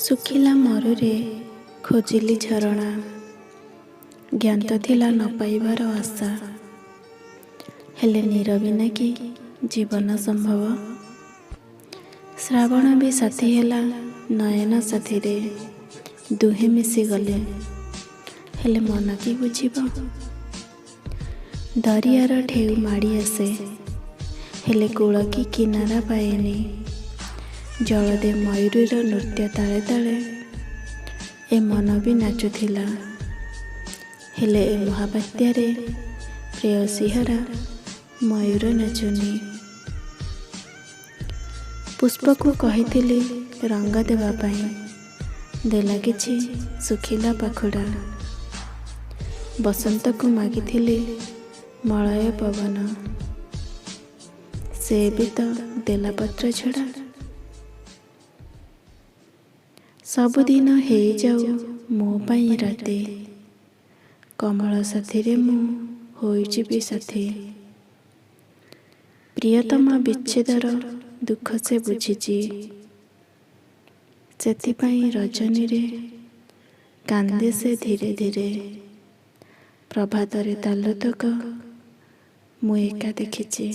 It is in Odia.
ଶୁଖିଲା ମରୁରେ ଖୋଜିଲି ଝରଣା, ଜ୍ଞାତ ଥିଲା ନ ପାଇବାର ଆଶା। ହେଲେ ନୀର ବିନା କି ଜୀବନ ସମ୍ଭବ? ଶ୍ରାବଣ ବି ସାଥୀ ହେଲା ନୟନ ସାଥିରେ, ଦୁହେଁ ମିଶିଗଲେ, ହେଲେ ମନ କି ବୁଝିବ? ଦରିଆର ଢେଉ ମାଡ଼ି ଆସେ, ହେଲେ କୂଳ କି କିନାରା ପାଏନି। ଜଳଦେ ମୟୂରୀର ନୃତ୍ୟ ତାଳେ ତାଳେ ଏ ମନ ବି ନାଚୁଥିଲା, ହେଲେ ଏ ମହାବାତ୍ୟାରେ ପ୍ରେୟସୀ ହରା ମୟୂର ନାଚୁନି। ପୁଷ୍ପକୁ କହିଥିଲି ରଙ୍ଗ ଦେବା ପାଇଁ, ଦେଲା କିଛି ଶୁଖିଲା ପାଖୁଡ଼ା। ବସନ୍ତକୁ ମାଗିଥିଲି ମଳୟ ପବନ, ସେ ବି ତ ଦେଲା ପତ୍ର ଛଡ଼ା। ସବୁଦିନ ହେଇଯାଉ ମୋ ପାଇଁ ରାତି, କମଳ ସାଥିରେ ମୁଁ ହୋଇଯିବି ସାଥୀ। ପ୍ରିୟତମ ବିଚ୍ଛେଦର ଦୁଃଖ ସେ ବୁଝିଛି, ସେଥିପାଇଁ ରଜନୀରେ କାନ୍ଦେ ସେ ଧୀରେ ଧୀରେ। ପ୍ରଭାତରେ ତାଲୁତକ ମୁଁ ଏକା ଦେଖିଛି।